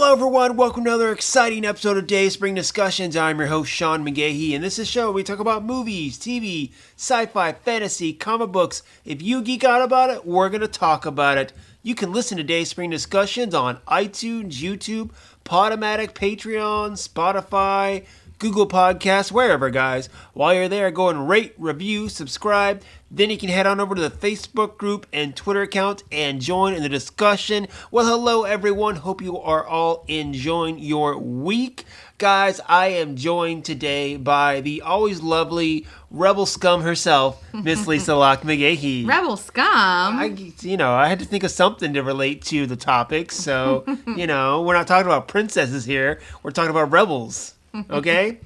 Hello everyone, welcome to another exciting episode of Dayspring Discussions. I'm your host Sean McGahee, and this is a show where we talk about movies, TV, sci-fi, fantasy, comic books. If you geek out about it, we're going to talk about it. You can listen to Dayspring Discussions on iTunes, YouTube, Podomatic, Patreon, Spotify, Google Podcasts, wherever, guys. While you're there, go and rate, review, subscribe. Then you can head on over to the Facebook group and Twitter account and join in the discussion. Well, hello, everyone. Hope you are all enjoying your week. Guys, I am joined today by the always lovely Rebel Scum herself, Miss Lisa Locke McGahee. Rebel Scum? I had to think of something to relate to the topic. So, we're not talking about princesses here. We're talking about rebels. Okay?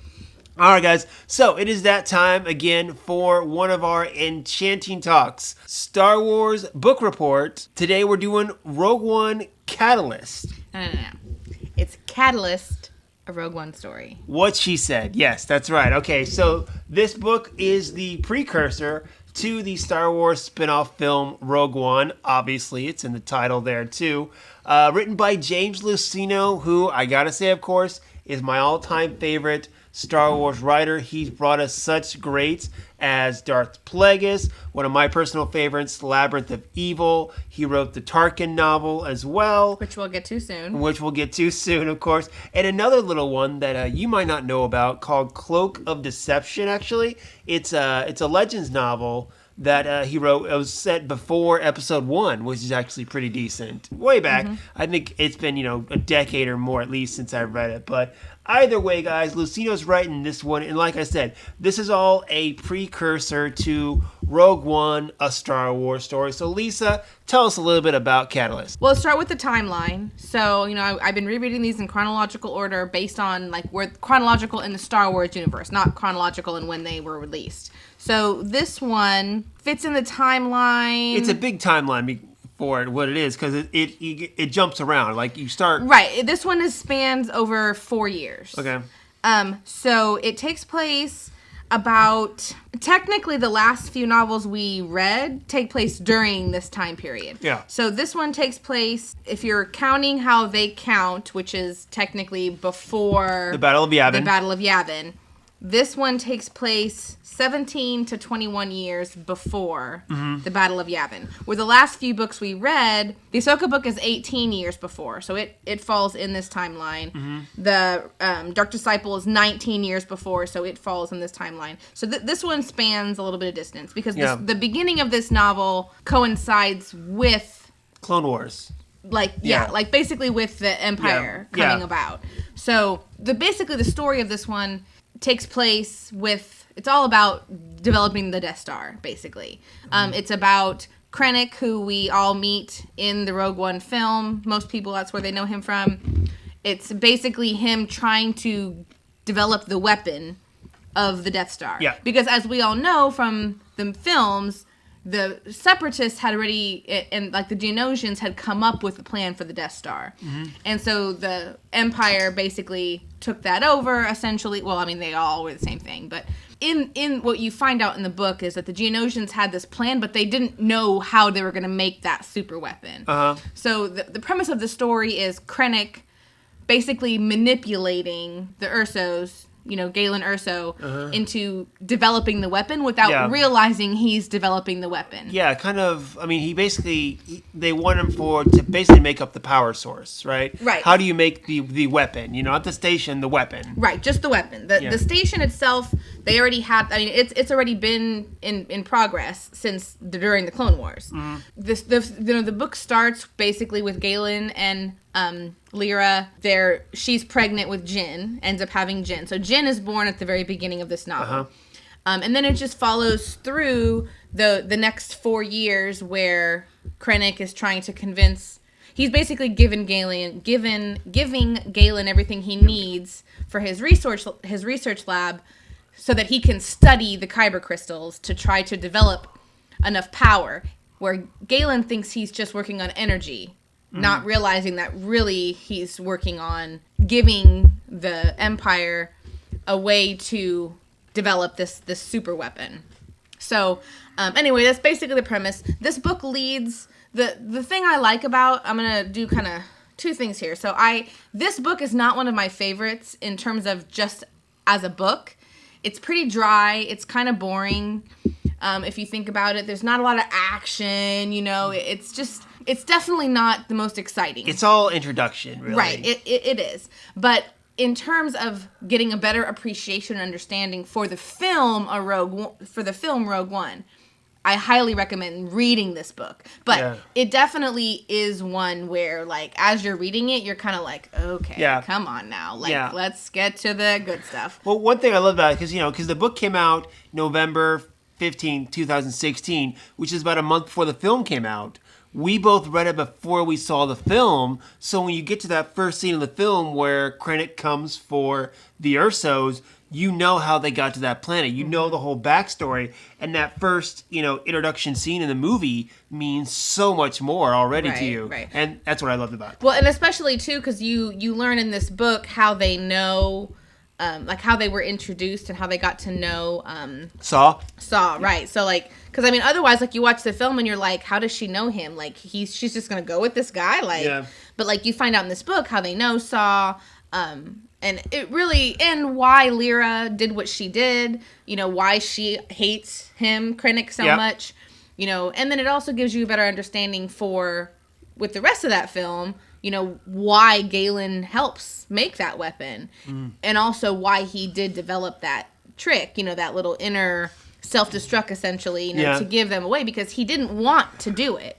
All right, guys. So it is that time again for one of our enchanting talks. Star Wars book report. Today we're doing Rogue One Catalyst. No. It's Catalyst, a Rogue One story. What she said. Yes, that's right. Okay, so this book is the precursor to the Star Wars spin-off film Rogue One. Obviously, it's in the title there too. Written by James Luceno, who, I gotta say, of course, is my all-time favorite Star Wars writer. He's brought us such greats as Darth Plagueis, one of my personal favorites, Labyrinth of Evil. He wrote the Tarkin novel as well. Which we'll get to soon. Of course. And another little one that you might not know about called Cloak of Deception, actually. It's a Legends novel that he wrote. It was set before episode 1, which is actually pretty decent. Way back. Mm-hmm. I think it's been, a decade or more at least since I read it. But either way, guys, Luceno's writing this one. And like I said, this is all a precursor to Rogue One, a Star Wars story. So Lisa, tell us a little bit about Catalyst. Well, let's start with the timeline. So, I've been rereading these in chronological order based on, where chronological in the Star Wars universe, not chronological in when they were released. So this one fits in the timeline. It's a big timeline for it, what it is, because it jumps around. Like, you start... Right. This one spans over 4 years. Okay. So it takes place about... Technically, the last few novels we read take place during this time period. Yeah. So this one takes place, if you're counting how they count, which is technically before... The Battle of Yavin. This one takes place 17 to 21 years before the Battle of Yavin. Where the last few books we read, the Ahsoka book is 18 years before, so it falls in this timeline. Mm-hmm. The Dark Disciple is 19 years before, so it falls in this timeline. So this one spans a little bit of distance, because the beginning of this novel coincides with... Clone Wars. Basically with the Empire coming about. So basically the story of this one takes place with, it's all about developing the Death Star, basically. It's about Krennic, who we all meet in the Rogue One film. Most people, that's where they know him from. It's basically him trying to develop the weapon of the Death Star. Yeah. Because as we all know from the films, the Separatists had already, and the Geonosians had come up with a plan for the Death Star. Mm-hmm. And so the Empire basically took that over, essentially. Well, they all were the same thing. But in what you find out in the book is that the Geonosians had this plan, but they didn't know how they were going to make that super weapon. Uh-huh. So the premise of the story is Krennic basically manipulating the Ursos, Galen Erso, into developing the weapon without realizing he's developing the weapon. Yeah, kind of. They want him to basically make up the power source, right? Right. How do you make the weapon? Not the station, the weapon. Right, just the weapon. The station itself, they already have. It's already been in progress since during the Clone Wars. Mm-hmm. The book starts basically with Galen and Lyra. She's pregnant with Jyn, ends up having Jyn. So Jyn is born at the very beginning of this novel. Uh-huh. And then it just follows through the next 4 years where Krennic is trying to convince... He's basically giving Galen everything he needs for his research lab so that he can study the kyber crystals to try to develop enough power, where Galen thinks he's just working on energy, not realizing that really he's working on giving the Empire a way to develop this super weapon. So, anyway, that's basically the premise. This book leads... The thing I like about... I'm going to do kind of two things here. So this book is not one of my favorites in terms of just as a book. It's pretty dry. It's kind of boring. If you think about it, there's not a lot of action, it's definitely not the most exciting. It's all introduction, really. Right. It is. But in terms of getting a better appreciation and understanding for the film Rogue One, I highly recommend reading this book. But it definitely is one where, like, as you're reading it, you're kind of like, okay, come on now. Like, let's get to the good stuff. Well, one thing I love about it, because the book came out November 15, 2016, which is about a month before the film came out. We both read it before we saw the film, so when you get to that first scene of the film where Krennic comes for the Ursos, you know how they got to that planet. You know the whole backstory, and that first, introduction scene in the movie means so much more already to you. Right. And that's what I loved about it. Well, and especially, too, because you learn in this book how they know, like how they were introduced and how they got to know Saw, right. So, like, because, I mean, otherwise, like, you watch the film and you're like, how does she know him? Like, she's just going to go with this guy? Like, but, like, you find out in this book how they know Saw, and it really, and why Lyra did what she did, why she hates him, Krennic, so much, and then it also gives you a better understanding with the rest of that film, why Galen helps make that weapon, and also why he did develop that trick, that little inner self-destruct, essentially, to give them away, because he didn't want to do it.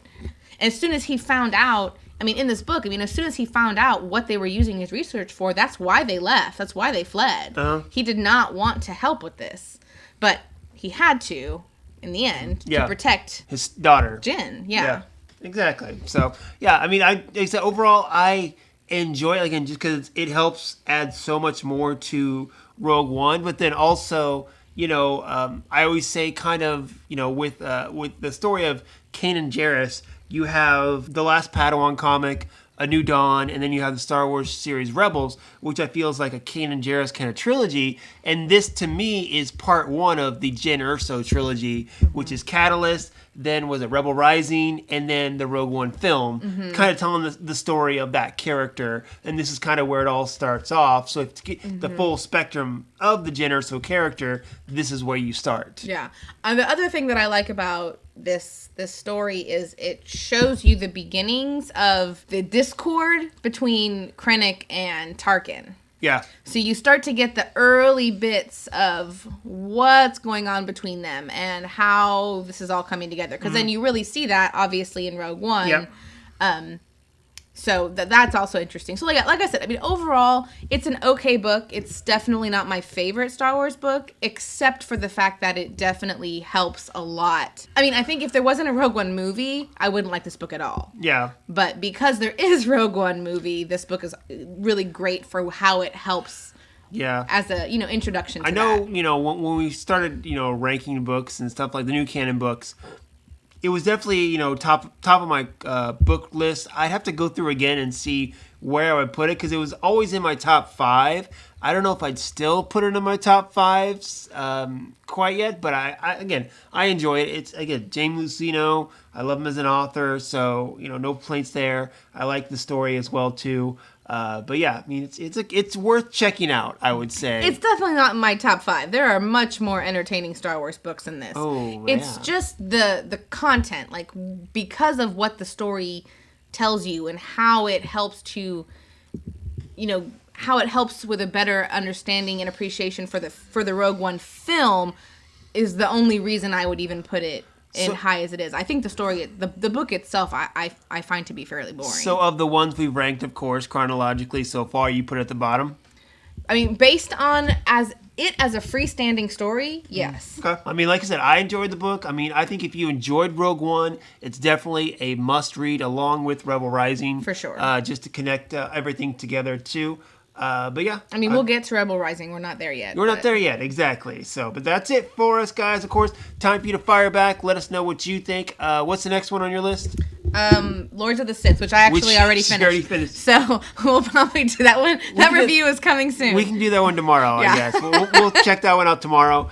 And as soon as he found out, in this book, as soon as he found out what they were using his research for, that's why they left. That's why they fled. Uh-huh. He did not want to help with this. But he had to, in the end, to protect his daughter. Jyn, yeah. Exactly. So, overall, I enjoy it, again, just because it helps add so much more to Rogue One. But then also, I always say kind of, with the story of Kanan Jarrus, you have the last Padawan comic, A New Dawn, and then you have the Star Wars series Rebels, which I feel is like a Kanan Jarrus kind of trilogy. And this, to me, is part one of the Jyn Erso trilogy, which is Catalyst, then was it Rebel Rising, and then the Rogue One film, kind of telling the story of that character. And this is kind of where it all starts off. So to get the full spectrum of the Jyn Erso character, this is where you start. Yeah. The other thing that I like about this story is it shows you the beginnings of the discord between Krennic and Tarkin. Yeah. So you start to get the early bits of what's going on between them and how this is all coming together. Because then you really see that, obviously, in Rogue One. Yep. So that's also interesting. So like I said, overall, it's an okay book. It's definitely not my favorite Star Wars book, except for the fact that it definitely helps a lot. I think if there wasn't a Rogue One movie, I wouldn't like this book at all. Yeah. But because there is Rogue One movie, this book is really great for how it helps. Yeah. As a, introduction to I know, that. When we started, ranking books and stuff like the new canon books, it was definitely, top of my book list. I'd have to go through again and see where I would put it, because it was always in my top 5. I don't know if I'd still put it in my top 5s quite yet, but I enjoy it. It's, again, James Luceno. I love him as an author, so, no complaints there. I like the story as well, too. But yeah, it's worth checking out, I would say. It's definitely not in my top 5. There are much more entertaining Star Wars books than this. Oh, it's just the content, like, because of what the story tells you and how it helps to, how it helps with a better understanding and appreciation for the Rogue One film is the only reason I would even put it high as it is. I think the story, the book itself, I find to be fairly boring. So of the ones we've ranked, of course, chronologically so far, you put it at the bottom? Based on as a freestanding story, yes. Okay. Like I said, I enjoyed the book. I think if you enjoyed Rogue One, it's definitely a must-read along with Rebel Rising. For sure. Just to connect everything together, too. But yeah. We'll get to Rebel Rising. We're not there yet. We're not there yet, exactly. So, but that's it for us, guys. Of course, time for you to fire back. Let us know what you think. What's the next one on your list? Lords of the Sith, which I actually already finished. So we'll probably do that one. That review is coming soon. We can do that one tomorrow, I guess. We'll check that one out tomorrow.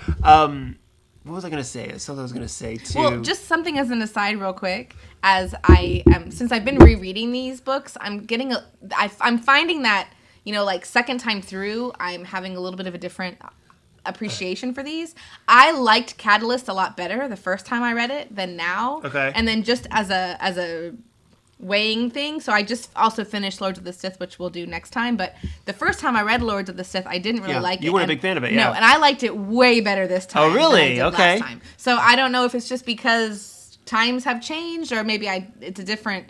what was I going to say? That's something I was going to say, too. Well, just something as an aside real quick. As I am, since I've been rereading these books, I'm finding that, like second time through, I'm having a little bit of a different appreciation for these. I liked Catalyst a lot better the first time I read it than now. Okay. And then just as a weighing thing, so I just also finished Lords of the Sith, which we'll do next time, but the first time I read Lords of the Sith, I didn't really like it. You weren't a big fan of it, yeah. No, and I liked it way better this time. Oh, really? Than I did Okay. last time. So I don't know if it's just because times have changed, or maybe it's a different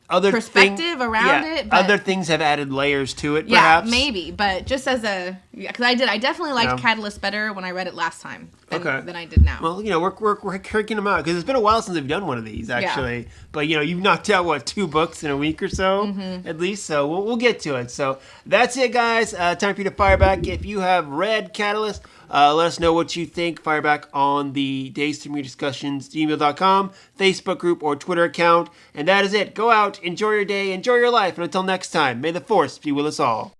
perspective around it. But other things have added layers to it, perhaps. Yeah, maybe. But just as because I definitely liked Catalyst better when I read it last time than I did now. Well, we're kicking them out because it's been a while since we've done one of these, actually. Yeah. But you've knocked out 2 books in a week or so, at least. So we'll get to it. So that's it, guys. Time for you to fire back. If you have read Catalyst, let us know what you think. Fire back on the Dayspring Discussions email.com, Facebook group, or Twitter account. And that is it. Go out, enjoy your day, enjoy your life, and until next time, may the Force be with us all.